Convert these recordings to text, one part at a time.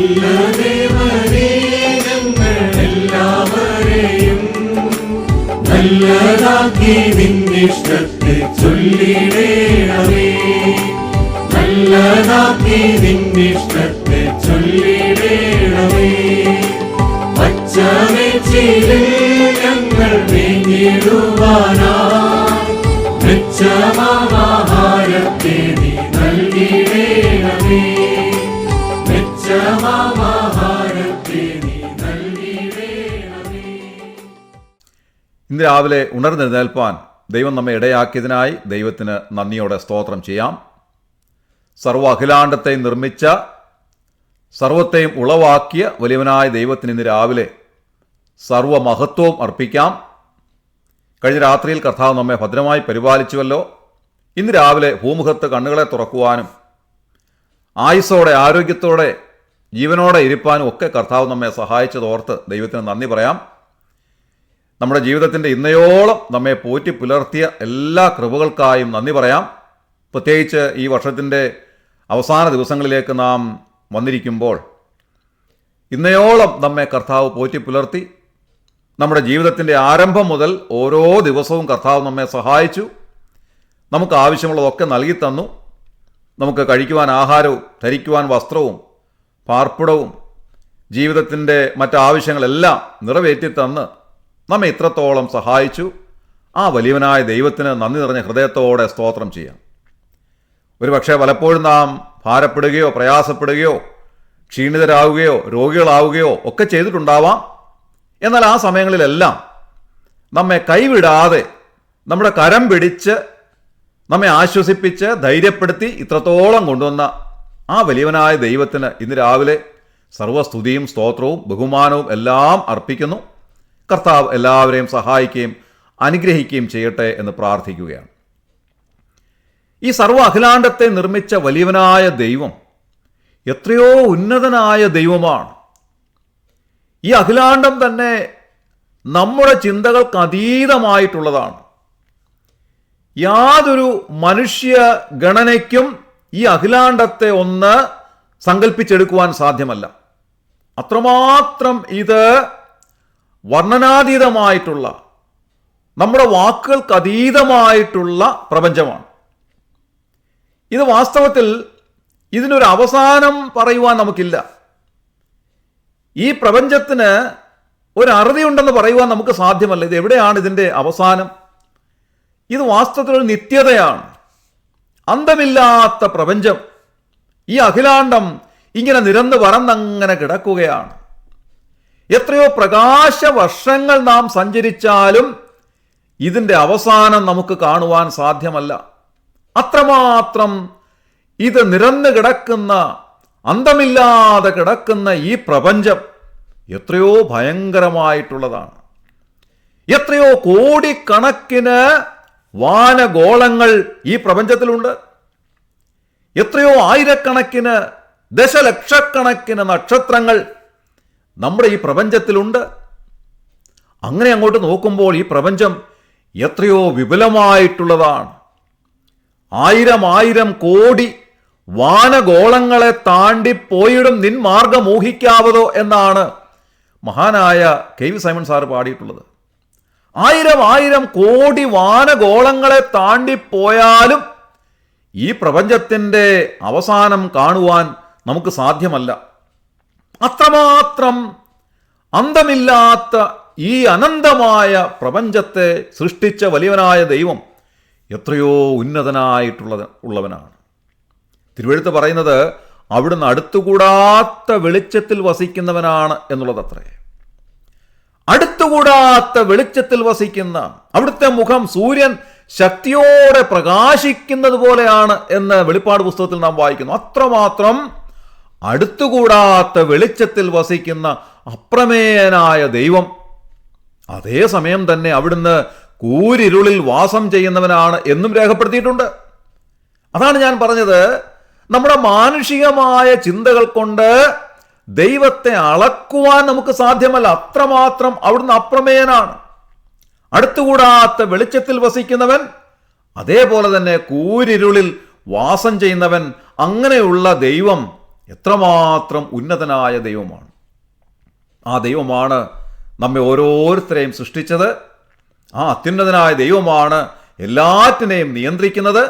നല്ല ദേവനേ, ഞങ്ങളെല്ലാവരെയും നല്ലതാക്കി നിന്നിഷ്ടത്തെ ചൊല്ലിടേണമേ. നല്ലതാക്കി നിന്നിഷ്ടത്തെ ചൊല്ലിടേണമേ. പച്ചമേച്ചിലിൽ ഞങ്ങൾ മേഞ്ഞിടുവാനായി മെച്ചമാഹാരത്തെ നീ നൽകിടേണമേ. മെച്ചമാഹാരത്തെ നീ നൽകിടേണമേ. ഇന്ന് രാവിലെ ഉണർന്നെഴുന്നേൽപ്പാൻ ദൈവം നമ്മെ ഇടയാക്കിയതിനായി ദൈവത്തിന് നന്ദിയോടെ സ്തോത്രം ചെയ്യാം. സർവ്വ അഖിലാണ്ടത്തെയും നിർമ്മിച്ച, സർവത്തെയും ഉളവാക്കിയ വലിയവനായ ദൈവത്തിന് ഇന്ന് രാവിലെ സർവ്വമഹത്വവും അർപ്പിക്കാം. കഴിഞ്ഞ രാത്രിയിൽ കർത്താവ് നമ്മെ ഭദ്രമായി പരിപാലിച്ചുവല്ലോ. ഇന്ന് രാവിലെ ഭൂമുഖത്ത് കണ്ണുകളെ തുറക്കുവാനും ആയുസ്സോടെ ആരോഗ്യത്തോടെ ജീവനോടെ ഇരിപ്പാനും ഒക്കെ കർത്താവ് നമ്മെ സഹായിച്ചതോർത്ത് ദൈവത്തിന് നന്ദി പറയാം. നമ്മുടെ ജീവിതത്തിൻ്റെ ഇന്നയോളം നമ്മെ പോറ്റി പുലർത്തിയ എല്ലാ കൃപകൾക്കായും നന്ദി പറയാം. പ്രത്യേകിച്ച് ഈ വർഷത്തിൻ്റെ അവസാന ദിവസങ്ങളിലേക്ക് നാം വന്നിരിക്കുമ്പോൾ ഇന്നയോളം നമ്മെ കർത്താവ് പോറ്റി പുലർത്തി. നമ്മുടെ ജീവിതത്തിൻ്റെ ആരംഭം മുതൽ ഓരോ ദിവസവും കർത്താവ് നമ്മെ സഹായിച്ചു. നമുക്ക് ആവശ്യമുള്ളതൊക്കെ നൽകി തന്നു. നമുക്ക് കഴിക്കുവാൻ ആഹാരവും ധരിക്കുവാൻ വസ്ത്രവും പാർപ്പിടവും ജീവിതത്തിൻ്റെ മറ്റാവശ്യങ്ങളെല്ലാം നിറവേറ്റി തന്ന് നമ്മെ ഇത്രത്തോളം സഹായിച്ചു. ആ വലിയവനായ ദൈവത്തിന് നന്ദി നിറഞ്ഞ ഹൃദയത്തോടെ സ്തോത്രം ചെയ്യാം. ഒരുപക്ഷെ പലപ്പോഴും നാം ഭാരപ്പെടുകയോ പ്രയാസപ്പെടുകയോ ക്ഷീണിതരാകുകയോ രോഗികളാവുകയോ ഒക്കെ ചെയ്തിട്ടുണ്ടാവാം. എന്നാൽ ആ സമയങ്ങളിലെല്ലാം നമ്മെ കൈവിടാതെ നമ്മുടെ കരം പിടിച്ച് നമ്മെ ആശ്വസിപ്പിച്ച് ധൈര്യപ്പെടുത്തി ഇത്രത്തോളം കൊണ്ടുവന്ന ആ വലിയവനായ ദൈവത്തിന് ഇന്ന് രാവിലെ സർവ്വസ്തുതിയും സ്തോത്രവും ബഹുമാനവും എല്ലാം അർപ്പിക്കുന്നു. കർത്താവ് എല്ലാവരെയും സഹായിക്കുകയും അനുഗ്രഹിക്കുകയും ചെയ്യട്ടെ എന്ന് പ്രാർത്ഥിക്കുകയാണ്. ഈ സർവ്വ അഖിലാണ്ടത്തെ നിർമ്മിച്ച വലിയവനായ ദൈവം എത്രയോ ഉന്നതനായ ദൈവമാണ്. ഈ അഖിലാണ്ടം തന്നെ നമ്മുടെ ചിന്തകൾക്ക് അതീതമായിട്ടുള്ളതാണ്. യാതൊരു മനുഷ്യ ഗണനയ്ക്കും ഈ അഖിലാണ്ടത്തെ ഒന്ന് സങ്കല്പിച്ചെടുക്കുവാൻ സാധ്യമല്ല. അത്രമാത്രം ഇത് വർണ്ണനാതീതമായിട്ടുള്ള, നമ്മുടെ വാക്കുകൾക്ക് അതീതമായിട്ടുള്ള പ്രപഞ്ചമാണ്. ഇത് വാസ്തവത്തിൽ ഇതിനൊരു അവസാനം പറയുവാൻ നമുക്കില്ല. ഈ പ്രപഞ്ചത്തിന് ഒരു അറുതിയുണ്ടെന്ന് പറയുവാൻ നമുക്ക് സാധ്യമല്ല. ഇത് എവിടെയാണ് ഇതിൻ്റെ അവസാനം? ഇത് വാസ്തവത്തിൽ ഒരു നിത്യതയാണ്. അന്തമില്ലാത്ത പ്രപഞ്ചം, ഈ അഖിലാണ്ടം ഇങ്ങനെ നിരന്ന് പറന്നങ്ങനെ കിടക്കുകയാണ്. എത്രയോ പ്രകാശ വർഷങ്ങൾ നാം സഞ്ചരിച്ചാലും ഇതിൻ്റെ അവസാനം നമുക്ക് കാണുവാൻ സാധ്യമല്ല. അത്രമാത്രം ഇത് നിരന്ന് കിടക്കുന്ന, അന്തമില്ലാതെ കിടക്കുന്ന ഈ പ്രപഞ്ചം എത്രയോ ഭയങ്കരമായിട്ടുള്ളതാണ്. എത്രയോ കോടിക്കണക്കിന് വാനഗോളങ്ങൾ ഈ പ്രപഞ്ചത്തിലുണ്ട്. എത്രയോ ആയിരക്കണക്കിന് ദശലക്ഷക്കണക്കിന് നക്ഷത്രങ്ങൾ നമ്മുടെ ഈ പ്രപഞ്ചത്തിലുണ്ട്. അങ്ങനെ അങ്ങോട്ട് നോക്കുമ്പോൾ ഈ പ്രപഞ്ചം എത്രയോ വിപുലമായിട്ടുള്ളതാണ്. ആയിരം കോടി വാനഗോളങ്ങളെ താണ്ടിപ്പോയിടും നിൻ മാർഗം ഊഹിക്കാവതോ എന്നാണ് മഹാനായ കെ.വി. Simon sir പാടിയിട്ടുള്ളത്. ആയിരം കോടി വാനഗോളങ്ങളെ താണ്ടിപ്പോയാലും ഈ പ്രപഞ്ചത്തിൻ്റെ അവസാനം കാണുവാൻ നമുക്ക് സാധ്യമല്ല. അത്രമാത്രം അന്തമില്ലാത്ത ഈ അനന്തമായ പ്രപഞ്ചത്തെ സൃഷ്ടിച്ച വലിയവനായ ദൈവം എത്രയോ ഉള്ളവനാണ്. തിരുവെഴുത്ത് പറയുന്നത് അവിടുന്ന് അടുത്തുകൂടാത്ത വെളിച്ചത്തിൽ വസിക്കുന്നവനാണ് എന്നുള്ളതത്രേ. അടുത്തുകൂടാത്ത വെളിച്ചത്തിൽ വസിക്കുന്ന അവിടുത്തെ മുഖം സൂര്യൻ ശക്തിയോടെ പ്രകാശിക്കുന്നത് പോലെയാണ് എന്ന് വെളിപ്പാട് പുസ്തകത്തിൽ നാം വായിക്കുന്നു. അത്രമാത്രം അടുത്തുകൂടാത്ത വെളിച്ചത്തിൽ വസിക്കുന്ന അപ്രമേയനായ ദൈവം. അതേസമയം തന്നെ അവിടുന്ന് കൂരിരുളിൽ വാസം ചെയ്യുന്നവനാണ് എന്നും രേഖപ്പെടുത്തിയിട്ടുണ്ട്. അതാണ് ഞാൻ പറഞ്ഞത്, നമ്മുടെ മാനുഷികമായ ചിന്തകൾ കൊണ്ട് ദൈവത്തെ അളക്കുവാൻ നമുക്ക് സാധ്യമല്ല. അത്രമാത്രം അവിടുന്ന് അപ്രമേയനാണ്. അടുത്തുകൂടാത്ത വെളിച്ചത്തിൽ വസിക്കുന്നവൻ, അതേപോലെ തന്നെ കൂരിരുളിൽ വാസം ചെയ്യുന്നവൻ. അങ്ങനെയുള്ള ദൈവം എത്രമാത്രം ഉന്നതനായ ദൈവമാണ്. ആ ദൈവമാണ് നമ്മെ ഓരോരുത്തരെയും സൃഷ്ടിച്ചത്. ആ അത്യുന്നതനായ ദൈവമാണ് എല്ലാറ്റിനെയും നിയന്ത്രിക്കുന്നത്.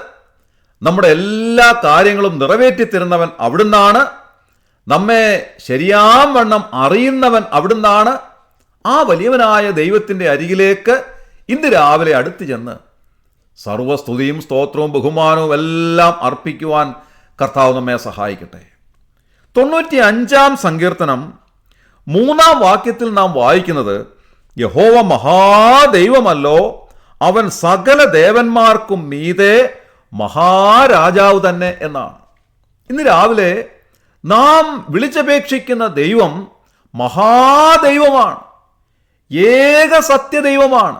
നമ്മുടെ എല്ലാ കാര്യങ്ങളും നിറവേറ്റിത്തരുന്നവൻ അവിടുന്നാണ്. നമ്മെ ശരിയാം വണ്ണം അറിയുന്നവൻ അവിടുന്നാണ്. ആ വലിയവനായ ദൈവത്തിൻ്റെ അരികിലേക്ക് ഇന്ന് രാവിലെ അടുത്ത് ചെന്ന് സർവസ്തുതിയും സ്തോത്രവും ബഹുമാനവും എല്ലാം അർപ്പിക്കുവാൻ കർത്താവ് നമ്മെ സഹായിക്കട്ടെ. 95-ാം സങ്കീർത്തനം 3-ാം വാക്യത്തിൽ നാം വായിക്കുന്നത്, യഹോവ മഹാദൈവമല്ലോ, അവൻ സകല ദേവന്മാർക്കും മീതെ മഹാരാജാവ് തന്നെ എന്നാണ്. ഇന്ന് രാവിലെ നാം വിളിച്ചപേക്ഷിക്കുന്ന ദൈവം മഹാദൈവമാണ്, ഏക സത്യദൈവമാണ്.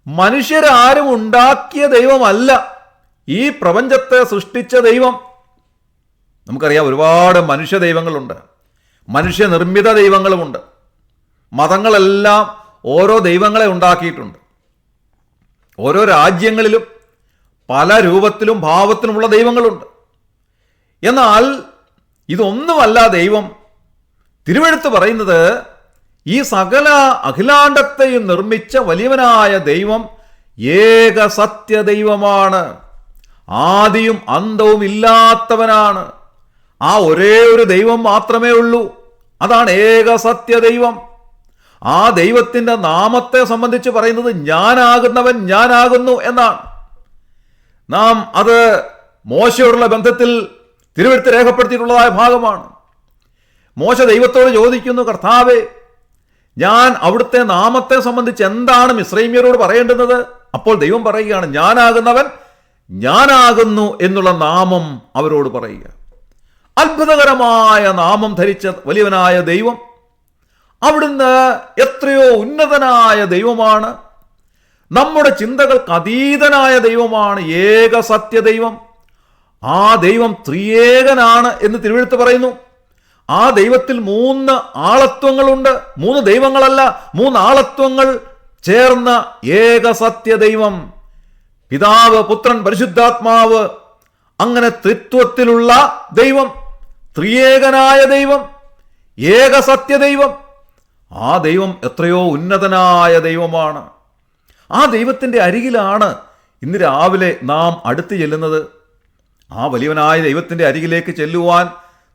മനുഷ്യരാരും ഉണ്ടാക്കിയ ദൈവമല്ല, ഈ പ്രപഞ്ചത്തെ സൃഷ്ടിച്ച ദൈവം. നമുക്കറിയാം, ഒരുപാട് മനുഷ്യ ദൈവങ്ങളുണ്ട്, മനുഷ്യനിർമ്മിത ദൈവങ്ങളുമുണ്ട്. മതങ്ങളെല്ലാം ഓരോ ദൈവങ്ങളെ ഉണ്ടാക്കിയിട്ടുണ്ട്. ഓരോ രാജ്യങ്ങളിലും പല രൂപത്തിലും ഭാവത്തിലുമുള്ള ദൈവങ്ങളുണ്ട്. എന്നാൽ ഇതൊന്നുമല്ല ദൈവം. തിരുവെഴുത്ത് പറയുന്നത്, ഈ സകല അഖിലാണ്ടത്തെയും നിർമ്മിച്ച വലിയവനായ ദൈവം ഏക സത്യദൈവമാണ്, ആദിയും അന്തവും ഇല്ലാത്തവനാണ്. ആ ഒരേ ഒരു ദൈവം മാത്രമേ ഉള്ളൂ, അതാണ് ഏക സത്യദൈവം. ആ ദൈവത്തിൻ്റെ നാമത്തെ സംബന്ധിച്ച് പറയുന്നത് ഞാനാകുന്നവൻ ഞാനാകുന്നു എന്നാണ്. നാം അത് മോശയോടുള്ള ബന്ധത്തിൽ തിരുവെഴുത്ത് രേഖപ്പെടുത്തിയിട്ടുള്ളതായ ഭാഗമാണ്. മോശ ദൈവത്തോട് ചോദിക്കുന്നു, കർത്താവേ, ഞാൻ അവിടുത്തെ നാമത്തെ സംബന്ധിച്ച് എന്താണ് മിസ്രൈമ്യരോട് പറയേണ്ടുന്നത്? അപ്പോൾ ദൈവം പറയുകയാണ്, ഞാനാകുന്നവൻ ഞാനാകുന്നു എന്നുള്ള നാമം അവരോട് പറയുക. അത്ഭുതകരമായ നാമം ധരിച്ച വലിയവനായ ദൈവം, അവിടുന്ന് എത്രയോ ഉന്നതനായ ദൈവമാണ്. നമ്മുടെ ചിന്തകൾക്ക് അതീതനായ ദൈവമാണ് ഏക സത്യദൈവം. ആ ദൈവം ത്രിയേകനാണ് എന്ന് തിരുവെഴുത്ത് പറയുന്നു. ആ ദൈവത്തിൽ 3 ആളത്വങ്ങളുണ്ട്. 3 ദൈവങ്ങളല്ല, 3 ആളത്വങ്ങൾ ചേർന്ന ഏക സത്യദൈവം. പിതാവ്, പുത്രൻ, പരിശുദ്ധാത്മാവ്, അങ്ങനെ ത്രിത്വത്തിലുള്ള ദൈവം, ത്രിയേകനായ ദൈവം, ഏക സത്യദൈവം. ആ ദൈവം എത്രയോ ഉന്നതനായ ദൈവമാണ്. ആ ദൈവത്തിൻ്റെ അരികിലാണ് ഇന്ന് രാവിലെ നാം അടുത്ത് ചെല്ലുന്നത്. ആ വലിയവനായ ദൈവത്തിൻ്റെ അരികിലേക്ക് ചെല്ലുവാൻ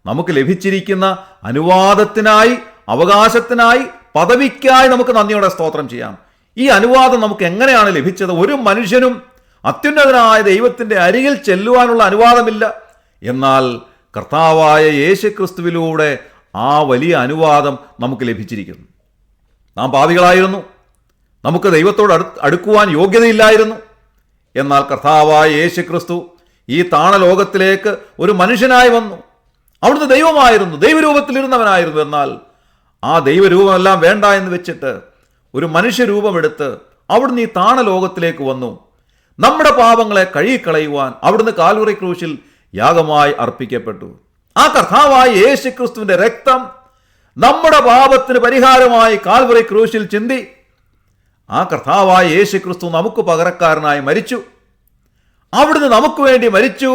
നമുക്ക് ലഭിച്ചിരിക്കുന്ന അനുവാദത്തിനായി, അവകാശത്തിനായി, പദവിക്കായി നമുക്ക് നന്ദിയോടെ സ്തോത്രം ചെയ്യാം. ഈ അനുവാദം നമുക്ക് എങ്ങനെയാണ് ലഭിച്ചത്? ഒരു മനുഷ്യനും അത്യുന്നതനായ ദൈവത്തിൻ്റെ അരികിൽ ചെല്ലുവാനുള്ള അനുവാദമില്ല. എന്നാൽ കർത്താവായ യേശുക്രിസ്തുവിലൂടെ ആ വലിയ അനുവാദം നമുക്ക് ലഭിച്ചിരിക്കുന്നു. നാം പാപികളായിരുന്നു, നമുക്ക് ദൈവത്തോട് അടുക്കുവാൻ യോഗ്യതയില്ലായിരുന്നു. എന്നാൽ കർത്താവായ യേശുക്രിസ്തു ഈ താണലോകത്തിലേക്ക് ഒരു മനുഷ്യനായി വന്നു. അവിടുന്ന് ദൈവമായിരുന്നു, ദൈവരൂപത്തിലിരുന്നവനായിരുന്നു. എന്നാൽ ആ ദൈവരൂപമെല്ലാം വേണ്ട എന്ന് വെച്ചിട്ട് ഒരു മനുഷ്യരൂപമെടുത്ത് അവിടുന്ന് ഈ താണലോകത്തിലേക്ക് വന്നു. നമ്മുടെ പാപങ്ങളെ കഴുകിക്കളയുവാൻ അവിടുന്ന് കാൽവറി ക്രൂശിൽ യാഗമായി അർപ്പിക്കപ്പെട്ടു. ആ കർത്താവായ യേശുക്രിസ്തുവിന്റെ രക്തം നമ്മുടെ പാപത്തിന് പരിഹാരമായി കാൽവറി ക്രൂശിൽ ചിന്തി. ആ കർത്താവായ യേശുക്രിസ്തു നമുക്ക് പകരക്കാരനായി മരിച്ചു. അവിടുന്ന് നമുക്ക് വേണ്ടി മരിച്ചു,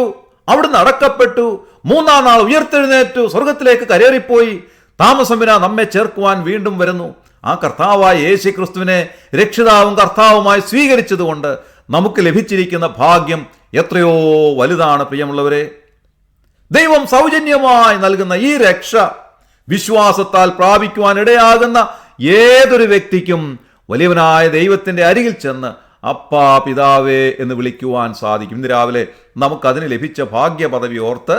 അവിടുന്ന് അടക്കപ്പെട്ടു, 3-ാം നാൾ ഉയർത്തെഴുന്നേറ്റു, സ്വർഗത്തിലേക്ക് കരേറിപ്പോയി. താമസം വിനാ നമ്മെ ചേർക്കുവാൻ വീണ്ടും വരുന്നു. ആ കർത്താവായ യേശുക്രിസ്തുവിനെ രക്ഷിതാവും കർത്താവുമായി സ്വീകരിച്ചതുകൊണ്ട് നമുക്ക് ലഭിച്ചിരിക്കുന്ന ഭാഗ്യം എത്രയോ വലുതാണ് പ്രിയമുള്ളവരെ. ദൈവം സൗജന്യമായി നൽകുന്ന ഈ രക്ഷ വിശ്വാസത്താൽ പ്രാപിക്കുവാൻ ഇടയാകുന്ന ഏതൊരു വ്യക്തിക്കും വലിയവനായ ദൈവത്തിൻ്റെ അരികിൽ ചെന്ന് അപ്പാ, പിതാവേ എന്ന് വിളിക്കുവാൻ സാധിക്കും. ഇന്ന് രാവിലെ നമുക്കതിന് ലഭിച്ച ഭാഗ്യ പദവി ഓർത്ത്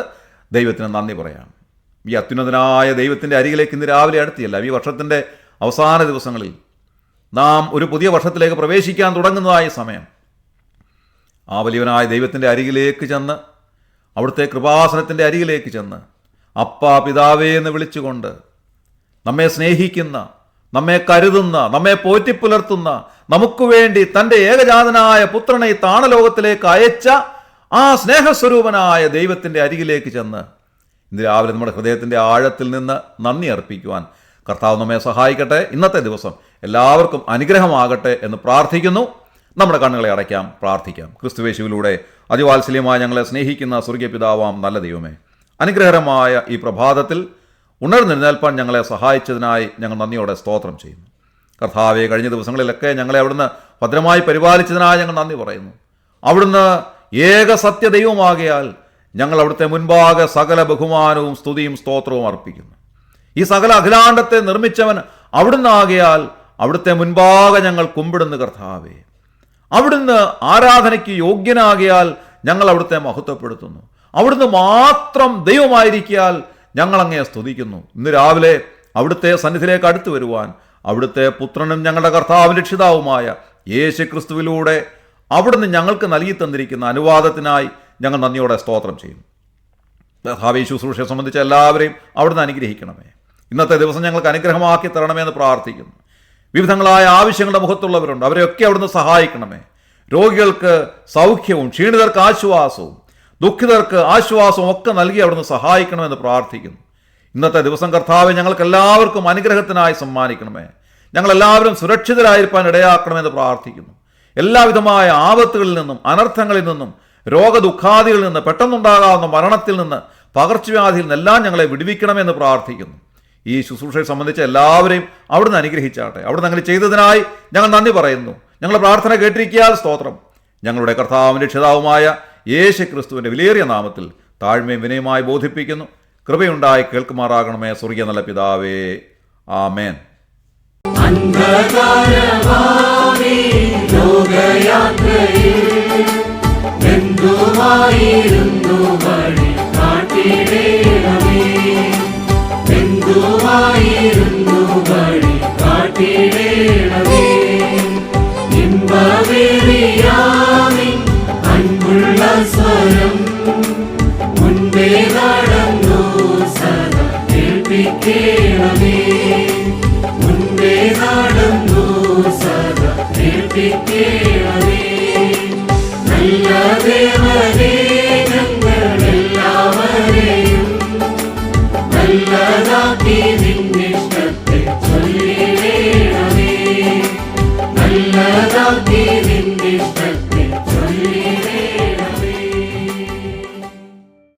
ദൈവത്തിന് നന്ദി പറയാം. ഈ അത്യുന്നതനായ ദൈവത്തിൻ്റെ അരികിലേക്ക് ഇന്ന് രാവിലെ അടുത്തിയല്ല, ഈ വർഷത്തിൻ്റെ അവസാന ദിവസങ്ങളിൽ നാം ഒരു പുതിയ വർഷത്തിലേക്ക് പ്രവേശിക്കാൻ തുടങ്ങുന്നതായ സമയം ആ വലിയവനായ ദൈവത്തിൻ്റെ അരികിലേക്ക് ചെന്ന്, അവിടുത്തെ കൃപാസനത്തിൻ്റെ അരികിലേക്ക് ചെന്ന് അപ്പാ, പിതാവേ എന്ന് വിളിച്ചുകൊണ്ട് നമ്മെ സ്നേഹിക്കുന്ന, നമ്മെ കരുതുന്ന, നമ്മെ പോറ്റിപ്പുലർത്തുന്ന, നമുക്ക് വേണ്ടി തൻ്റെ ഏകജാതനായ പുത്രനെ ഈ താണലോകത്തിലേക്ക് അയച്ച ആ സ്നേഹസ്വരൂപനായ ദൈവത്തിൻ്റെ അരികിലേക്ക് ചെന്ന് ഇന്ന് രാവിലെ നമ്മുടെ ഹൃദയത്തിൻ്റെ ആഴത്തിൽ നിന്ന് നന്ദി അർപ്പിക്കുവാൻ കർത്താവ് നമ്മെ സഹായിക്കട്ടെ. ഇന്നത്തെ ദിവസം എല്ലാവർക്കും അനുഗ്രഹമാകട്ടെ എന്ന് പ്രാർത്ഥിക്കുന്നു. നമ്മുടെ കണ്ണുകളെ അടയ്ക്കാം, പ്രാർത്ഥിക്കാം. ക്രിസ്തുയേശുവിലൂടെ അതിവാത്സല്യമായി ഞങ്ങളെ സ്നേഹിക്കുന്ന സ്വർഗീയ പിതാവാം നല്ല ദൈവമേ, അനുഗ്രഹകരമായ ഈ പ്രഭാതത്തിൽ ഉണർന്നെഴുന്നേൽപ്പാൻ ഞങ്ങളെ സഹായിച്ചതിനായി ഞങ്ങൾ നന്ദിയോടെ സ്തോത്രം ചെയ്യുന്നു. കർത്താവെ, കഴിഞ്ഞ ദിവസങ്ങളിലൊക്കെ ഞങ്ങളെ അവിടുന്ന് ഭദ്രമായി പരിപാലിച്ചതിനായി ഞങ്ങൾ നന്ദി പറയുന്നു. അവിടുന്ന് ഏക സത്യദൈവമാകയാൽ ഞങ്ങൾ അവിടുത്തെ മുൻപാകെ സകല ബഹുമാനവും സ്തുതിയും സ്തോത്രവും അർപ്പിക്കുന്നു. ഈ സകല അഖിലാണ്ടത്തെ നിർമ്മിച്ചവൻ അവിടുന്ന് ആകയാൽ അവിടുത്തെ മുൻപാകെ ഞങ്ങൾ കുമ്പിടുന്നു. കർത്താവേ, അവിടുന്ന് ആരാധനയ്ക്ക് യോഗ്യനാകിയാൽ ഞങ്ങൾ അവിടുത്തെ മഹത്വപ്പെടുത്തുന്നു. അവിടുന്ന് മാത്രം ദൈവമായിരിക്കാൽ ഞങ്ങൾ അങ്ങയെ സ്തുതിക്കുന്നു. ഇന്ന് രാവിലെ അവിടുത്തെ സന്നിധിയിലേക്ക് അടുത്തു വരുവാൻ അവിടുത്തെ പുത്രനും ഞങ്ങളുടെ കർത്താവും രക്ഷിതാവുമായ യേശു ക്രിസ്തുവിലൂടെ അവിടുന്ന് ഞങ്ങൾക്ക് നൽകി തന്നിരിക്കുന്ന അനുവാദത്തിനായി ഞങ്ങൾ നന്ദിയോടെ സ്തോത്രം ചെയ്യും. കർത്താവേ, ശുശ്രൂഷയെ സംബന്ധിച്ച് എല്ലാവരെയും അവിടുന്ന് അനുഗ്രഹിക്കണമേ. ഇന്നത്തെ ദിവസം ഞങ്ങൾക്ക് അനുഗ്രഹമാക്കി തരണമെന്ന് പ്രാർത്ഥിക്കുന്നു. വിവിധങ്ങളായ ആവശ്യങ്ങളുടെ മുഖത്തുള്ളവരുണ്ട്, അവരെയൊക്കെ അവിടുന്ന് സഹായിക്കണമേ. രോഗികൾക്ക് സൗഖ്യവും ക്ഷീണിതർക്ക് ആശ്വാസവും ദുഃഖിതർക്ക് ആശ്വാസവും ഒക്കെ നൽകി അവിടുന്ന് സഹായിക്കണമെന്ന് പ്രാർത്ഥിക്കുന്നു. ഇന്നത്തെ ദിവസം കർത്താവെ, ഞങ്ങൾക്ക് എല്ലാവർക്കും അനുഗ്രഹത്തിനായി സമ്മാനിക്കണമേ. ഞങ്ങളെല്ലാവരും സുരക്ഷിതരായിരിക്കാൻ ഇടയാക്കണമെന്ന് പ്രാർത്ഥിക്കുന്നു. എല്ലാവിധമായ ആപത്തുകളിൽ നിന്നും അനർത്ഥങ്ങളിൽ നിന്നും രോഗദുഃഖാദികളിൽ നിന്ന് പെട്ടെന്നുണ്ടാകാവുന്ന മരണത്തിൽ നിന്ന് പകർച്ചവ്യാധിയിൽ നിന്നെല്ലാം ഞങ്ങളെ വിടുവിക്കണമെന്ന് പ്രാർത്ഥിക്കുന്നു. ഈ ശുശ്രൂഷയെ സംബന്ധിച്ച് എല്ലാവരെയും അവിടുന്ന് അനുഗ്രഹിച്ചാട്ടെ. അവിടുന്ന് അങ്ങനെ ചെയ്തതിനായി ഞങ്ങൾ നന്ദി പറയുന്നു. ഞങ്ങളുടെ പ്രാർത്ഥന കേട്ടിരിക്കാൻ സ്തോത്രം. ഞങ്ങളുടെ കർത്താവും രക്ഷിതാവുമായ യേശു ക്രിസ്തുവിൻ്റെ വിലയേറിയ നാമത്തിൽ താഴ്മയും വിനയമായി ബോധിപ്പിക്കുന്നു. കൃപയുണ്ടായി കേൾക്കുമാറാകണമേ സ്വർഗീയ നല്ല പിതാവേ. ആമേൻ. എന്തുമായിരുന്നു വഴി കാട്ടിടേണമേ, എന്തുമായിരുന്നു വഴി കാട്ടിടേണമേ. ഇമ്പവേറിയാമിൻ അൻപുള്ള സ്വരം മുൻപേ നടന്നു സദാ കേൾപ്പിക്കേണമേ, മുൻപേ നടന്നു സദാ കേൾപ്പിക്കേണമേ. നല്ല ദേവനേ, ഞങ്ങളെല്ലാവരെയും നല്ലതാക്കി നിന്നിഷ്ടത്തെ ചൊല്ലിടേണമേ, നല്ലതാക്കി നിന്നിഷ്ടത്തെ